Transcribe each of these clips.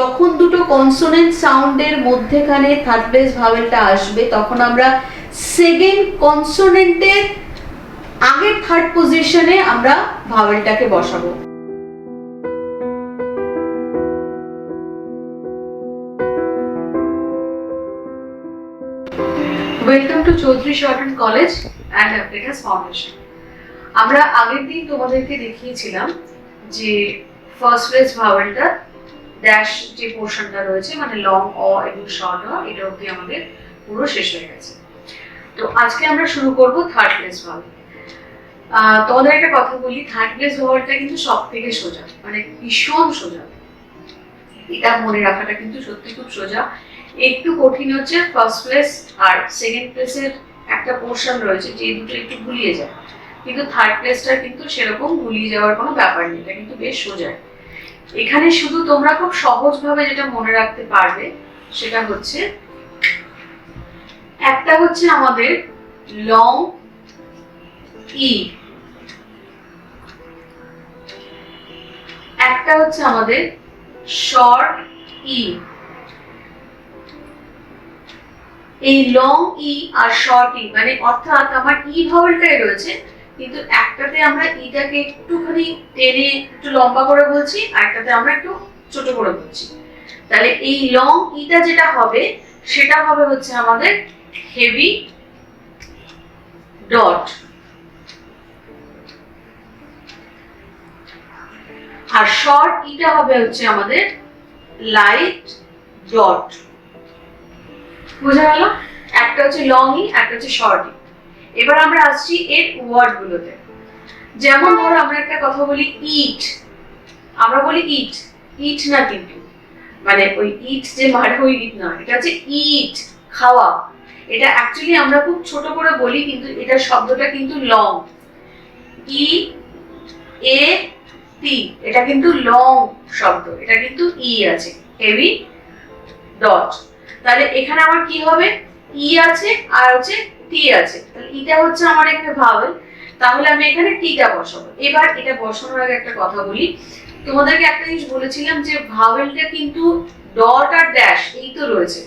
যখন দুটো কনসোনেন্ট সাউন্ডের মধ্যেখানে থার্ড প্লেস ভাওয়েলটা আসবে তখন আমরা সেকেন্ড কনসোনেন্টের আগের থার্ড পজিশনে আমরা ভাওয়েলটাকে বসাবো। Welcome to Chowdhury shorthand college and Afflatus foundation. আমরা আগের দিন তোমাদেরকে দেখিয়েছিলাম যে ফার্স্ট প্লেস ভাওয়েলটা ড্যাশ যে পোর্শনটা রয়েছে মানে লং অ এবং শর্ট অ, এটা অবধি আমাদের পুরো শেষ হয়ে গেছে। তো আজকে আমরা শুরু করব থার্ড প্লেস ভাওয়েল। তোমাদের একটা কথা বলি, থার্ড প্লেস ভাওয়েলটা কিন্তু সব থেকে সোজা, মানে ভীষণ সোজা। এটা মনে রাখাটা কিন্তু সত্যি খুব সোজা। একটু কঠিন হচ্ছে ফার্স্ট প্লেস আর সেকেন্ড প্লেসের একটা পোর্শন রয়েছে যে দুটো একটু গুলিয়ে যায়, কিন্তু থার্ড প্লেসটা কিন্তু সেরকম গুলিয়ে যাওয়ার কোনো ব্যাপার নেই, এটা কিন্তু বেশ সোজা। এখানে শুধু তোমরা খুব সহজভাবে যেটা মনে রাখতে পারবে সেটা হচ্ছে, একটা হচ্ছে আমাদের লং ই, একটা হচ্ছে আমাদের শর্ট ই। এই লং ই আর শর্ট ই মানে অর্থাৎ আমার ই ভাওয়েলটাই রয়েছে, কিন্তু একটাতে আমরা ইটাকে একটুখানি টেনে একটু লম্বা করে বলছি, আর একটাতে আমরা একটু ছোট করে বলছি। তাহলে এই লং ইটা যেটা হবে সেটা হবে হচ্ছে আমাদের হেভি ডট, আর শর্ট ইটা হবে হচ্ছে আমাদের লাইট ডট। বুঝা গেল? একটা হচ্ছে লং ই, একটা হচ্ছে শর্ট ই। এবার আমরা আসছি এর ওয়ার্ড গুলোতে। যেমন ধরো আমরা একটা কথা বলি ইট, আমরা বলি ইট, ইট না কিন্তু মানে ওই ইট যে মারে ওই ইট না, এটা হচ্ছে ইট, খাওয়া। এটা অ্যাকচুয়ালি আমরা খুব ছোট করে বলি, কিন্তু এটা শব্দটা কিন্তু লং, ই এ টি, এটা কিন্তু লং শব্দ, এটা কিন্তু ই আছে, হেভি ডট। তাহলে এখানে আমার কি হবে, ই আছে আর হচ্ছে টি আছে, তাহলে এটা হচ্ছে আমার এখানে ভাওয়েল, তাহলে আমি এখানে টিটা বসাবো। এবার এটা বসানোর আগে একটা কথা বলি, তোমাদেরকে একটা জিনিস বলেছিলাম যে ভাওয়েলটা কিন্তু ডট আর ড্যাশ এই তো রয়েছে,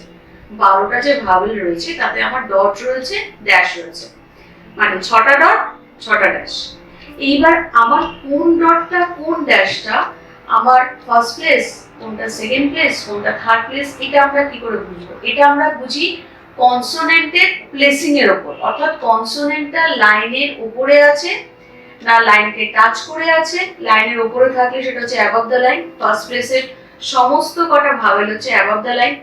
12টা যে ভাওয়েল রয়েছে তাতে আমার ডট রয়েছে, ড্যাশ রয়েছে, মানে 6টা ডট 6টা ড্যাশ। এইবার আমার কোন ডটটা কোন ড্যাশটা আমার ফার্স্ট প্লেস, কোনটা সেকেন্ড প্লেস, কোনটা থার্ড প্লেস, এটা আমরা কি করে বুঝবো? এটা আমরা বুঝি কনসোনেন্টের প্লেসিং এর উপর, অর্থাৎ কনসোনেন্টটা লাইনের উপরে আছে না লাইনকে টাচ করে আছে। লাইনের উপরে থাকলে সেটা হচ্ছে অ্যাবভ দ্য লাইন, ফার্স্ট প্লেসের সমস্ত কটা ভাওয়েল হচ্ছে অ্যাবভ দ্য লাইন,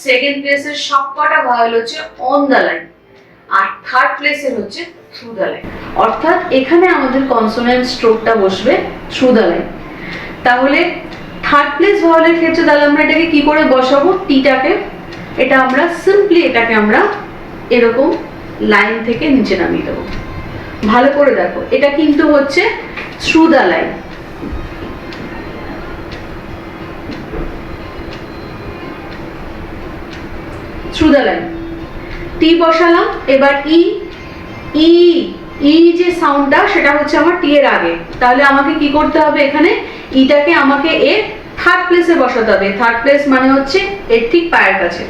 সেকেন্ড প্লেসের সব কটা ভাওয়েল হচ্ছে অন দ্য লাইন, আর থার্ড প্লেসের হচ্ছে থ্রু দ্য লাইন। অর্থাৎ এখানে আমাদের কনসোনেন্ট স্ট্রোকটা বসবে থ্রু দ্য লাইন। তাহলে থার্ড প্লেস ভাওয়েলের ক্ষেত্রে তাহলে আমরা এটাকে কি করে বসাবো, টিটাকে, এটা আমরা সিম্পলি এটাকে আমরা এরকম লাইন থেকে নিচে নামিয়ে দেবো। ভালো করে দেখো, এটা কিন্তু হচ্ছে through the line, through the line. T বসালাম, এবার ই, ই ই যে সাউন্ডটা সেটা হচ্ছে আমার টি এর আগে, তাহলে আমাকে কি করতে হবে, এখানে ইটাকে আমাকে এর থার্ড প্লেসে বসাতে হবে। থার্ড প্লেস মানে হচ্ছে এর ঠিক পায়ের কাছে।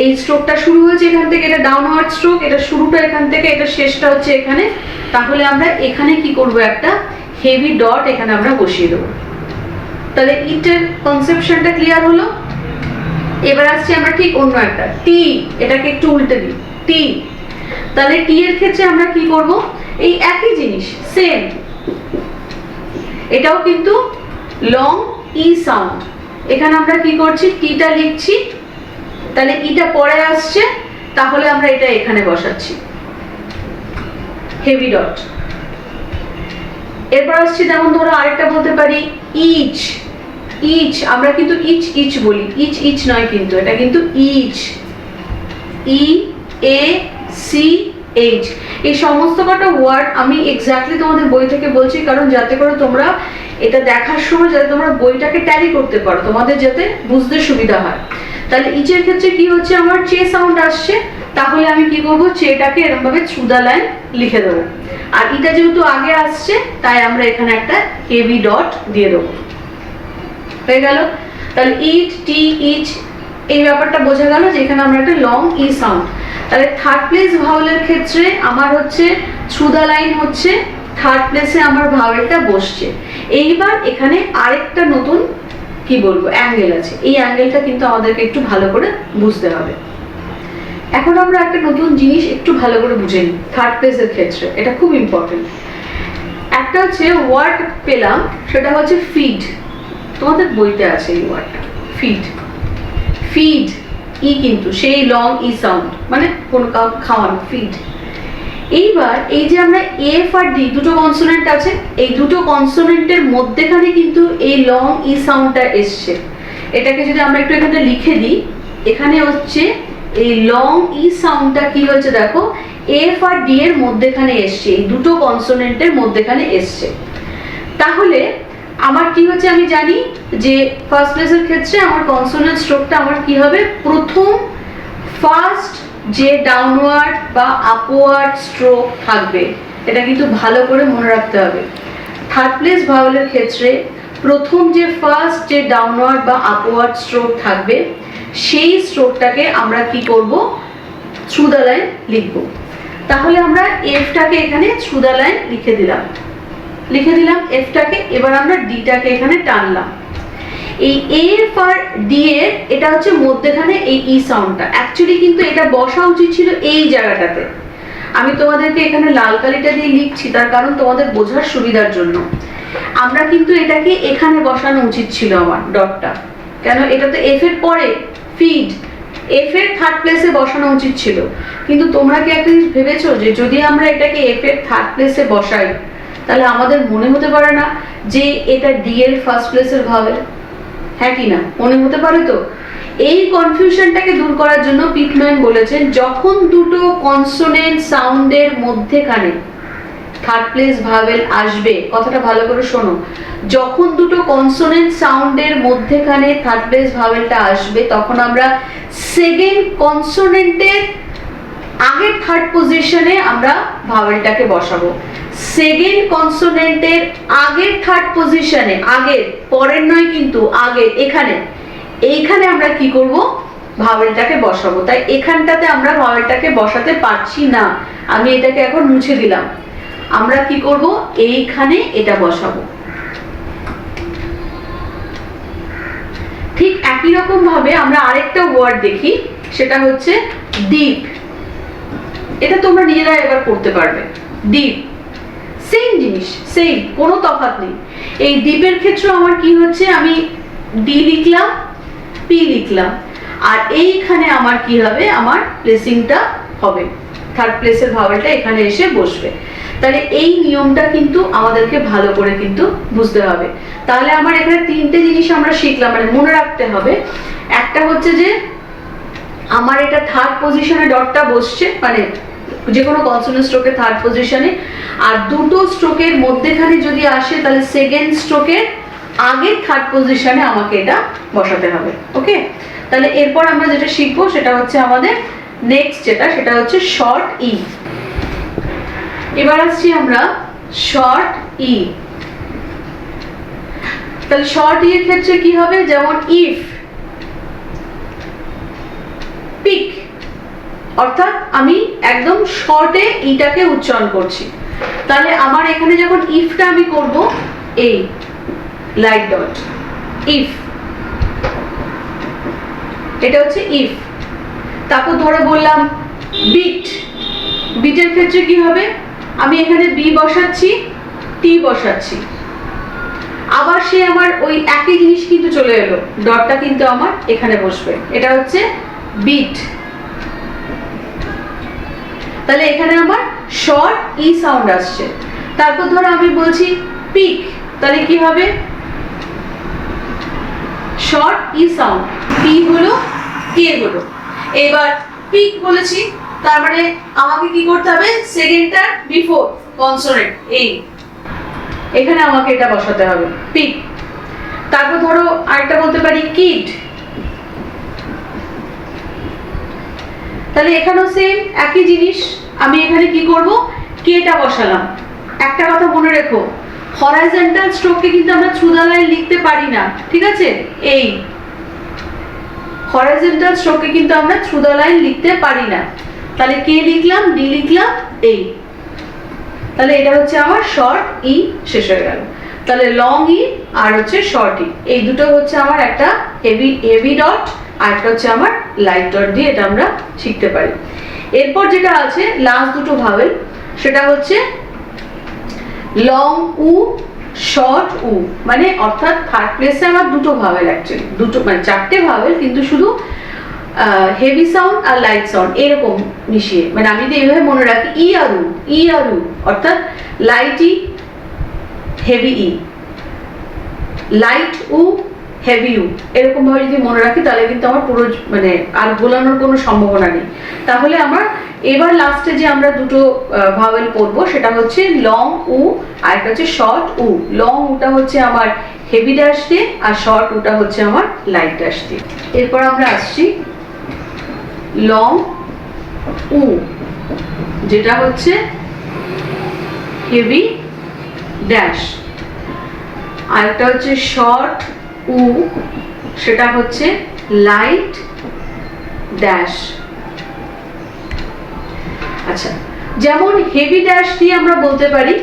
এই স্ট্রোকটা শুরু হয়েছে এখান থেকে, এটা ডাউনওয়ার্ড স্ট্রোক, এটা শুরুটা এখান থেকে, এটা শেষটা হচ্ছে এখানে। তাহলে আমরা এখানে কি করব, একটা হেভি ডট এখানে আমরা বসিয়ে দেবো। তাহলে ইটের কনসেপশনটা ক্লিয়ার হলো। এবার আসছি আমরা ঠিক অন্য একটা টি, এটাকে একটু উল্টে দিই, টি। তাহলে টি এর ক্ষেত্রে আমরা কি করব, এই একই জিনিস সেম, এটাও কিন্তু লং ই সাউন্ড। এখানে আমরা কি করছি, টিটা লিখছি, তাহলে ইটা পরে আসছে, তাহলে আমরা এটা এখানে বসাচ্ছি হেভি ডট। এরপর আসছি, যেমন ধরো আরেকটা বলতে পারি ইচ, ইচ, আমরা কিন্তু ইচ ইচ বলি, ইচ ইচ নয় কিন্তু, এটা কিন্তু each, E A C H. এই সমস্ত কটা ওয়ার্ড আমি এক্স্যাক্টলি তোমাদের বই থেকে বলছি, কারণ যাতে করে তোমরা এটা দেখার সময় যাতে তোমরা বইটাকে ট্যালি করতে পারো, তোমাদের যাতে বুঝতে সুবিধা হয়। তাহলে ইচের ক্ষেত্রে কি হচ্ছে, আমার চে সাউন্ড আসছে, তাহলে আমি কি করব, চেটাকে এরকম ভাবে থ্রু দ্য লাইন লিখে দেবো। আর এটা যেহেতু আগে আসছে তাই আমরা এখানে একটা হেভি ডট দিয়ে দেবো, হয়ে গেল। তাহলে ইট, টি, ইচ, এই ব্যাপারটা বোঝা গেল যে এখানে আমরা একটা লং ই সাউন্ড। তাহলে থার্ড প্লেস ভাওয়েলের ক্ষেত্রে আমার হচ্ছে থ্রু দ্য লাইন হচ্ছে থার্ড প্লেসে আমার ভাওয়েলটা বসছে। এইবার এখানে আরেকটা নতুন কি বলবো অ্যাঙ্গেল আছে, এই অ্যাঙ্গেলটা কিন্তু আমাদেরকে একটু ভালো করে বুঝতে হবে। এখন আমরা একটা নতুন জিনিস একটু ভালো করে বুঝে নিই থার্ড প্লেসের ক্ষেত্রে, এটা খুব ইম্পর্টেন্ট। একটা হচ্ছে ওয়ার্ড পেলাম, সেটা হচ্ছে ফিড। তোমাদের বইতে আছে এই ওয়ার্ডটা, ফিড। ফিড ই কিন্তু সেই লং ই সাউন্ড, মানে কোন খাওয়ানো, ফিড। এইবার এই যে আমরা এফ আর ডি দুটো কনসোনেন্ট আছে, এই দুটো কনসোনেন্টের মধ্যেখানে কিন্তু এই লং ই সাউন্ডটা এসছে। এটাকে যদি আমরা একটু এখানে লিখে দিই, এখানে হচ্ছে এই লং ই সাউন্ডটা কি হচ্ছে দেখো, এফ আর ডি এর মধ্যেখানে এসছে, এই দুটো কনসোনেন্টের মধ্যেখানে এসছে। তাহলে আমার কি হচ্ছে আমি জানি যে ফার্স্ট প্লেসের ক্ষেত্রে আমার কনসোনেন্ট স্ট্রোকটা আমার কি হবে, প্রথম ফার্স্ট যে ডাউনওয়ার্ড বা আপওয়ার্ড স্ট্রোক থাকবে, এটা কিন্তু ভালো করে মনে রাখতে হবে। থার্ড প্লেস ভাওয়েলের ক্ষেত্রে প্রথম যে ফার্স্ট যে ডাউনওয়ার্ড বা আপওয়ার্ড স্ট্রোক থাকবে, সেই স্ট্রোকটাকে আমরা কি করব, থ্রু দ্য লাইন লিখব। তাহলে আমরা এফটাকে এখানে থ্রু দ্য লাইন লিখে দিলাম এফটাকে। এবার আমরা ডিটাকে এখানে টানলাম। এই এফ আর ডি এর এটা হচ্ছে মধ্যেখানে এই ই সাউন্ডটা, অ্যাকচুয়ালি কিন্তু এটা বসা উচিত ছিল এই জায়গাটাতে। আমি তোমাদেরকে এখানে লাল কালিটা দিয়ে লিখছি, তার কারণ তোমাদের বোঝার সুবিধার জন্য। আমরা কিন্তু এটাকে এখানে বসানো উচিত ছিল আমার ডটটা, কেন এটা তো এফ এর পরে, ফিড এফ এর থার্ড প্লেসে বসানো উচিত ছিল। কিন্তু তোমরা কি একটা জিনিস ভেবেছো যে যদি আমরা এটাকে এফ এর থার্ড প্লেসে বসাই, তাহলে আমাদের মনে হতে পারে না যে এটা ডি এর ফার্স্ট প্লেসের ভাওয়েল? হ্যাঁ কি না, মনে হতে পারে তো? এই কনফিউশনটাকে দূর করার জন্য পিটম্যান বলেছেন, যখন দুটো কনসোনেন্ট সাউন্ডের মধ্যেখানে থার্ড প্লেস ভাওয়েল আসবে, কথাটা ভালো করে শোনো, যখন দুটো কনসোনেন্ট সাউন্ডের মধ্যেখানে থার্ড প্লেস ভাওয়েলটা আসবে, তখন আমরা সেকেন্ড কনসোনেন্টের আগের থার্ড পজিশনে আমরা ভাওয়েলটাকে বসাবো। সেকেন্ড কনসোনেন্টের আগের থার্ড পজিশনে, আগের, পরের নয় কিন্তু আগের, এইখানে আমরা কি করব, ভাওয়েলটাকে বসাবো। তাই এখানটাতে আমরা ভাওয়েলটাকে বসাতে পারছি না, আমি এটাকে এখন মুছে দিলাম। আমরা কি করব, এইখানে এটা বসাবো। ঠিক একই রকম ভাবে আমরা আরেকটা ওয়ার্ড দেখি, সেটা হচ্ছে ডিপ। এটা তোমরা নিজেরা এবার করতে পারবে। ডিপ সেম জিনিস, সেম, কোনো তফাৎ নেই। এই ডিপের ক্ষেত্রে আমার কি হচ্ছে, আমি ডি লিখলাম, পি লিখলাম, আর এইখানে আমার কি হবে, আমার প্লেসিংটা হবে, থার্ড প্লেসের ভাওয়েলটা এখানে এসে বসবে। তাহলে এই নিয়মটা কিন্তু আমাদেরকে ভালো করে কিন্তু বুঝতে হবে। তাহলে আমার এখানে তিনটে জিনিস আমরা শিখলাম, মানে মনে রাখতে হবে। একটা হচ্ছে যে আমার এটা থার্ড পজিশনে ডটটা বসছে, মানে যে কোনো কনসোনেন্ট স্ট্রোকের থার্ড পজিশনে, আর দুটো স্ট্রোকের মধ্যেখানে যদি আসে, তাহলে সেকেন্ড স্ট্রোকের আগের থার্ড পজিশনে আমাকে এটা বসাতে হবে। ওকে, তাহলে এরপর আমরা যেটা শিখবো সেটা হচ্ছে আমাদের নেক্সট সেটা হচ্ছে শর্ট ই। এবার আসছি আমরা শর্ট ই। তাহলে শর্ট ই এর ক্ষেত্রে কি হবে, যেমন ইফ, পিক, অর্থাৎ আমি একদম শর্টে ইটাকে উচ্চারণ করছি। তাহলে আমার এখানে যখন ইফটা আমি করব, এই লাইট ডট, ইফ, এটা হচ্ছে ইফ। তারপর ধরে বললাম বিট। বিটের ক্ষেত্রে কি হবে, আমি এখানে বি বসাচ্ছি, টি বসাচ্ছি, আবার সে আমার ওই একই জিনিস কিন্তু চলে এলো, ডটটা কিন্তু আমার এখানে বসবে, এটা হচ্ছে বিট। তাহলে এখানে আমার শর্ট ই সাউন্ড আসছে। তারপর ধরো আমি বলছি পিক, তাহলে কি হবে, শর্ট ই সাউন্ড, পি হলো, কে হলো। এবার পিক বলেছি, তার মানে আমাকে কি করতে হবে, সেকেন্ডটার বিফোর কনসোনেন্ট, এই এখানে আমাকে এটা বসাতে হবে, পিক। তারপর ধরো আরেকটা বলতে পারি কিড, তাহলে এখানেও সেম একই জিনিস, আমি এখানে কি করব, কেটা বসালাম। একটা কথা মনে রেখো, হরাইজন্টাল স্ট্রোককে কিন্তু আমরা থ্রু দ্য লাইন লিখতে পারি না, ঠিক আছে, এই হরাইজন্টাল স্ট্রোকে কিন্তু আমরা থ্রু দ্য লাইন লিখতে পারি না। তাহলে কে লিখলাম, ডি লিখলাম, এই। তাহলে এটা হচ্ছে আমার শর্ট ই শেষ হয়ে গেল। তাহলে লং ই আর হচ্ছে শর্ট ই, এই দুটো হচ্ছে আমার একটা হেভি ডট আর একটা হচ্ছে আমার লাইট ডট দিয়ে এটা আমরা শিখতে পারি। এরপর যেটা আছে লাস্ট দুটো ভাওয়েল, সেটা হচ্ছে লং উ, শর্ট উ, মানে অর্থাৎ থার্ড প্লেসে আমার দুটো ভাওয়েল, অ্যাকচুয়ালি দুটো মানে চারটে ভাওয়েল, কিন্তু শুধু হেভি সাউন্ড আর লাইট সাউন্ড এরকম মিশিয়ে, মানে আমি যদি এইভাবে মনে রাখি ই আর উ, ই আর উ, অর্থাৎ লাইট ই, হেভি ই, লাইট উ, হেভি উ, এরকম ভাবে যদি মনে রাখি তাহলে কিন্তু আমার পুরো মানে আর ভোলানোর কোনো সম্ভাবনা নেই। তাহলে আমার এবার লাস্টে যে আমরা দুটো ভাওয়েল পড়বো সেটা হচ্ছে লং উ আর একটা হচ্ছে শর্ট উ। লং উটা হচ্ছে আমার হেভি ড্যাশ দিয়ে আর শর্ট উটা হচ্ছে আমার লাইট ড্যাশ দিয়ে। এরপর আমরা আসছি লং উ, যেটা হচ্ছে হেভি ড্যাশ, আর একটা হচ্ছে শর্ট উ, সেটা হচ্ছে লাইট ড্যাশ। আচ্ছা, যেমন হেভি ড্যাশ দিয়ে আমরা বলতে পারি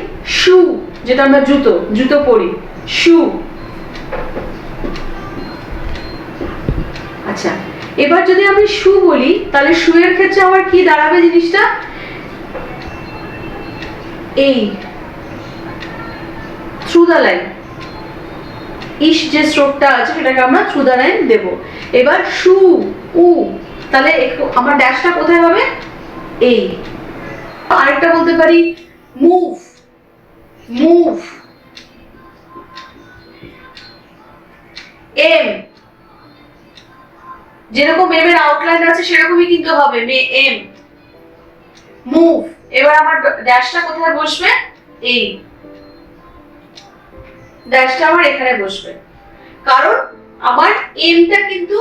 শু, যেটা আমরা জুতো পরি, শু। আচ্ছা, এবার যদি আমি শু বলি তাহলে শু এর ক্ষেত্রে আমার কি দাঁড়াবে জিনিসটা, এই থ্রু দ্য লাইন ইশ যে স্ট্রোকটা আছে সেটাকে আমরা থ্রু দ্য লাইন দেব। এবার শু উ, তাহলে আমার ড্যাশটা কোথায় হবে, এই। আরেকটা বলতে পারি মুভ, মুভ, এম, যেরকম এম এর আউটলাইন আছে সেরকমই কিন্তু হবে এম, মুভ। এবার আমার ড্যাশটা কোথায় বসবে, এই ড্যাশটা আমার এখানে বসবে, কারণ আমার এমটা কিন্তু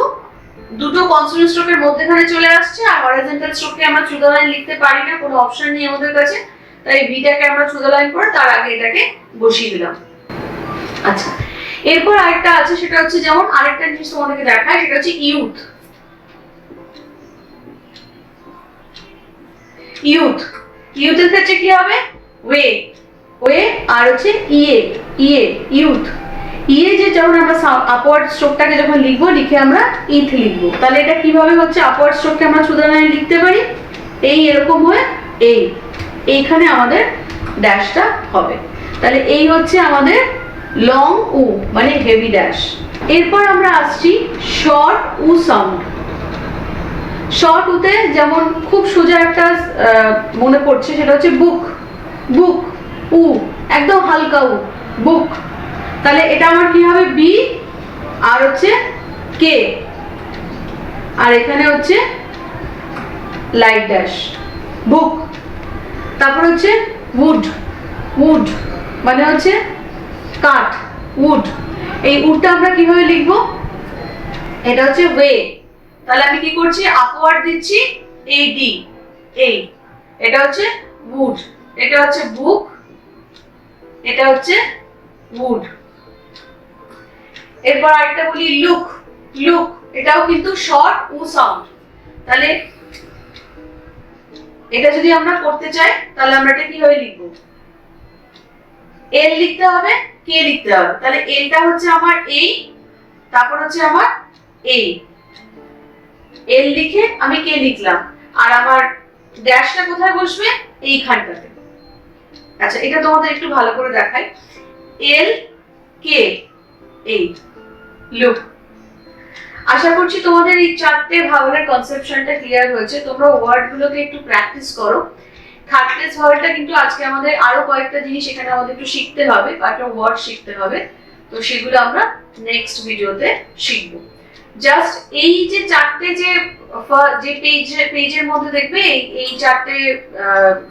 দুটো কনসোনেন্ট স্ট্রোকের মধ্যখানে চলে আসছে, আর হরাইজন্টাল স্ট্রোককে আমরা থ্রু দ্য লাইন লিখতে পারি না, কোনো অপশন নেই আমাদের কাছে, তাই ভিটাকে আমরা থ্রু দ্য লাইন করে তার আগে এটাকে বসিয়ে দিলাম। আচ্ছা, এরপর আরেকটা আছে, সেটা হচ্ছে যেমন আরেকটা জিনিস তোমাদেরকে দেখায়, সেটা হচ্ছে ইউথ। ইউথ, ইউথের ক্ষেত্রে কি হবে, ওয়ে, ওয়ে আর হচ্ছে ইয়ে, ইয়ে, ইউথ। ইয়ে যে যখন আমরা আপওয়ার্ড স্ট্রোকটাকে যখন লিখবো, লিখে আমরা ইথ লিখবো, তাহলে এটা কিভাবে হচ্ছে আপওয়ার্ড স্ট্রোককে আমরা থ্রু দ্য লাইন লিখতে পারি, এই এরকম হয়ে এই, এইখানে আমাদের ড্যাশটা হবে। তাহলে এই হচ্ছে আমাদের লং উ মানে হেভি ড্যাশ। এরপর আমরা আসছি শর্ট উ সাউন্ড। শর্ট উতে যেমন খুব সোজা একটা মনে পড়ছে, সেটা হচ্ছে বুক, বুক উ, একদম হালকা উ, বুক। তাহলে এটা আমার কি হবে, বি আর হচ্ছে কে, আর এখানে হচ্ছে লাইট ড্যাশ, বুক। তারপর হচ্ছে উড, উড মানে হচ্ছে কাঠ, উড। এই উডটা আমরা কিভাবে লিখবো, এটা হচ্ছে ওয়ে। তাহলে আমি কি করছি, আপওয়ার্ড দিচ্ছি, এই ডি, এই, এটা হচ্ছে উড, এটা হচ্ছে বুক, এটা হচ্ছে উড। এরপর আরেকটা বলি লুক, লুক, এটাও কিন্তু শর্ট উ সাউন্ড। তাহলে এটা যদি আমরা করতে চাই তাহলে আমরা এটা কিভাবে লিখবো, এল লিখতে হবে, কে লিখতে হবে। তাহলে এলটা হচ্ছে আমার এই, তারপর হচ্ছে আমার এই, এল লিখে আমি কে লিখলাম, আর আমার ড্যাশটা কোথায় বসবে, এইখানটাতে। আচ্ছা, এটা তোমাদের একটু ভালো করে দেখাই, এল কে, এই লুক। আশা করছি তোমাদের এই চারটে ভাওয়েলের কনসেপশনটা ক্লিয়ার হয়েছে। তোমরা ওয়ার্ডগুলোকে একটু প্র্যাকটিস করো। থার্ড প্লেস ভাওয়েলটা কিন্তু আজকে আমাদের আরো কয়েকটা জিনিস এখানে আমাদের একটু শিখতে হবে, কয়েকটা ওয়ার্ড শিখতে হবে, তো সেগুলো আমরা নেক্সট ভিডিওতে শিখবো। জাস্ট এই যে চারটে যে পেজের মধ্যে দেখবে এই চারটে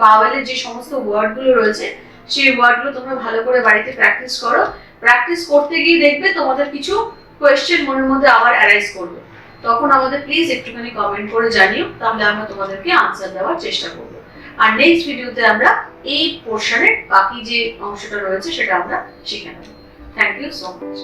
ভাওয়েলের যে সমস্ত ওয়ার্ডগুলো রয়েছে, সেই ওয়ার্ডগুলো তোমরা ভালো করে বাড়িতে প্র্যাকটিস করো। প্র্যাকটিস করতে গিয়ে দেখবে তোমাদের কিছু কোয়েশ্চেন মনের মধ্যে আবার অ্যারাইজ করবে, তখন আমাদের প্লিজ একটুখানি কমেন্ট করে জানিও, তাহলে আমরা তোমাদেরকে আনসার দেওয়ার চেষ্টা করবো। আর নেক্সট ভিডিওতে আমরা এই পোর্শনের বাকি যে অংশটা রয়েছে সেটা আমরা শিখে নেব। Thank you so much.